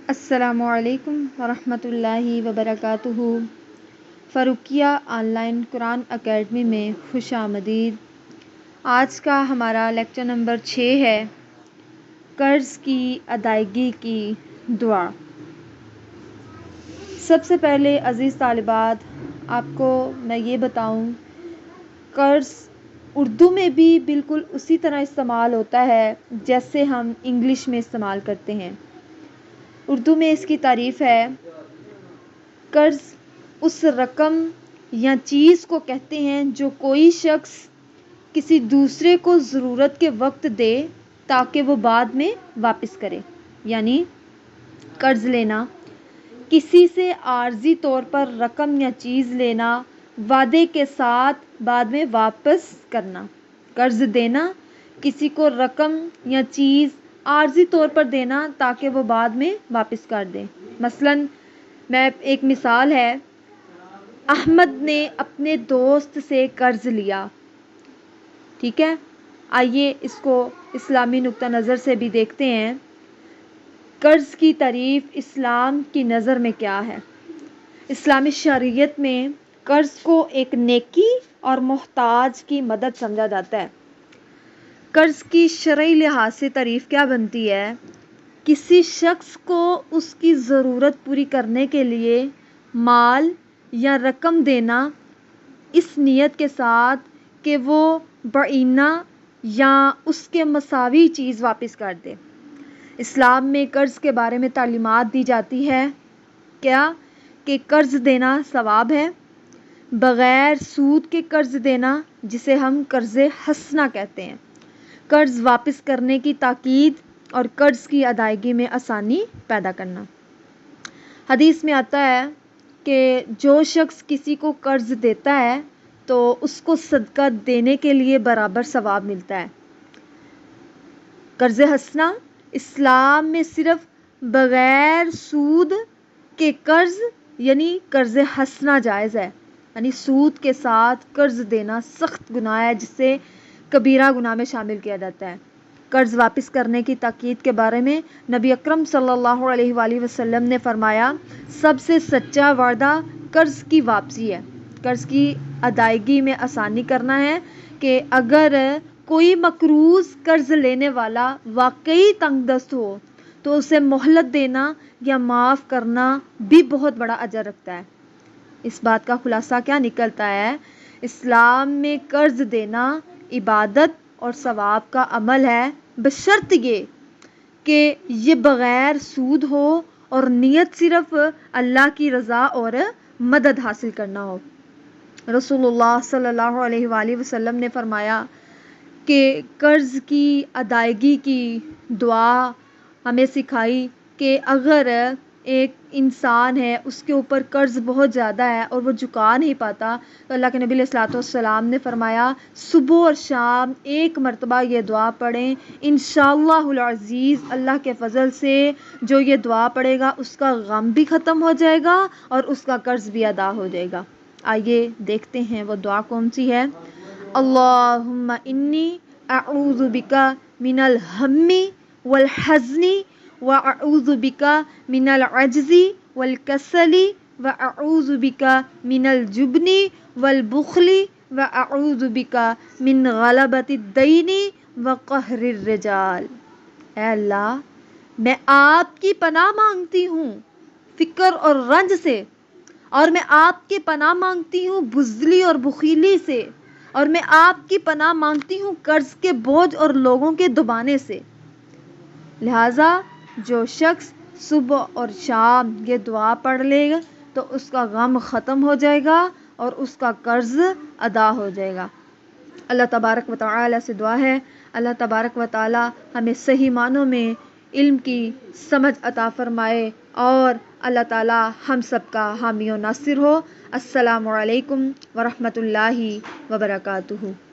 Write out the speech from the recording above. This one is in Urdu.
السلام علیکم ورحمۃ اللہ وبرکاتہ۔ Farooqia on line Quran academy میں خوش آمدید۔ آج کا ہمارا لیکچر نمبر 6 ہے، قرض کی ادائیگی کی دعا۔ سب سے پہلے عزیز طالبات، آپ کو میں یہ بتاؤں، قرض اردو میں بھی بالکل اسی طرح استعمال ہوتا ہے جیسے ہم انگلش میں استعمال کرتے ہیں۔ اردو میں اس کی تعریف ہے، قرض اس رقم یا چیز کو کہتے ہیں جو کوئی شخص کسی دوسرے کو ضرورت کے وقت دے تاکہ وہ بعد میں واپس کرے۔ یعنی قرض لینا، کسی سے عارضی طور پر رقم یا چیز لینا، وعدے کے ساتھ بعد میں واپس کرنا۔ قرض دینا، کسی کو رقم یا چیز عارضی طور پر دینا تاکہ وہ بعد میں واپس کر دے۔ مثلاً ایک مثال ہے، احمد نے اپنے دوست سے قرض لیا۔ ٹھیک ہے، آئیے اس کو اسلامی نقطہ نظر سے بھی دیکھتے ہیں۔ قرض کی تعریف اسلام کی نظر میں کیا ہے؟ اسلامی شریعت میں قرض کو ایک نیکی اور محتاج کی مدد سمجھا جاتا ہے۔ قرض کی شرعی لحاظ سے تعریف کیا بنتی ہے؟ کسی شخص کو اس کی ضرورت پوری کرنے کے لیے مال یا رقم دینا، اس نیت کے ساتھ کہ وہ بعینہ یا اس کے مساوی چیز واپس کر دے۔ اسلام میں قرض کے بارے میں تعلیمات دی جاتی ہے کیا؟ کہ قرض دینا ثواب ہے، بغیر سود کے قرض دینا جسے ہم قرض حسنہ کہتے ہیں، قرض واپس کرنے کی تاکید اور قرض کی ادائیگی میں آسانی پیدا کرنا۔ حدیث میں آتا ہے کہ جو شخص کسی کو قرض دیتا ہے تو اس کو صدقہ دینے کے لیے برابر ثواب ملتا ہے۔ قرض حسنہ، اسلام میں صرف بغیر سود کے قرض یعنی قرض حسنہ جائز ہے۔ یعنی سود کے ساتھ قرض دینا سخت گناہ ہے جسے کبیرہ گناہ میں شامل کیا جاتا ہے۔ قرض واپس کرنے کی تاکید کے بارے میں نبی اکرم صلی اللہ علیہ وآلہ وسلم نے فرمایا، سب سے سچا وعدہ قرض کی واپسی ہے، قرض کی ادائیگی میں آسانی کرنا ہے کہ اگر کوئی مقروض قرض لینے والا واقعی تنگ دست ہو تو اسے مہلت دینا یا معاف کرنا بھی بہت بڑا اجر رکھتا ہے۔ اس بات کا خلاصہ کیا نکلتا ہے؟ اسلام میں قرض دینا عبادت اور ثواب کا عمل ہے، بشرط یہ کہ یہ بغیر سود ہو اور نیت صرف اللہ کی رضا اور مدد حاصل کرنا ہو۔ رسول اللہ صلی اللہ علیہ وآلہ وسلم نے فرمایا کہ قرض کی ادائیگی کی دعا ہمیں سکھائی کہ اگر ایک انسان ہے، اس کے اوپر قرض بہت زیادہ ہے اور وہ چکا نہیں پاتا تو اللہ کے نبی علیہ الصلوۃ والسلام نے فرمایا، صبح اور شام ایک مرتبہ یہ دعا پڑھیں، انشاءاللہ العزیز اللہ کے فضل سے جو یہ دعا پڑھے گا اس کا غم بھی ختم ہو جائے گا اور اس کا قرض بھی ادا ہو جائے گا۔ آئیے دیکھتے ہیں وہ دعا کون سی ہے۔ اللہم انی اعوذ بک من الہم والحزن واعوذ بک من العجز والکسل واعوذ بک من الجبن والبخل واعوذ بک من غلبۃ الدین وقہر الرجال۔ اے اللہ، میں آپ کی پناہ مانگتی ہوں فقر اور رنج سے، اور میں آپ کی پناہ مانگتی ہوں بزدلی اور بخیلی سے، اور میں آپ کی پناہ مانگتی ہوں قرض کے بوجھ اور لوگوں کے دبانے سے۔ لہٰذا جو شخص صبح اور شام یہ دعا پڑھ لے گا تو اس کا غم ختم ہو جائے گا اور اس کا قرض ادا ہو جائے گا۔ اللہ تبارک و تعالی سے دعا ہے، اللہ تبارک و تعالی ہمیں صحیح معنوں میں علم کی سمجھ عطا فرمائے اور اللہ تعالی ہم سب کا حامی و ناصر ہو۔ السلام علیکم ورحمۃ اللہ وبرکاتہ۔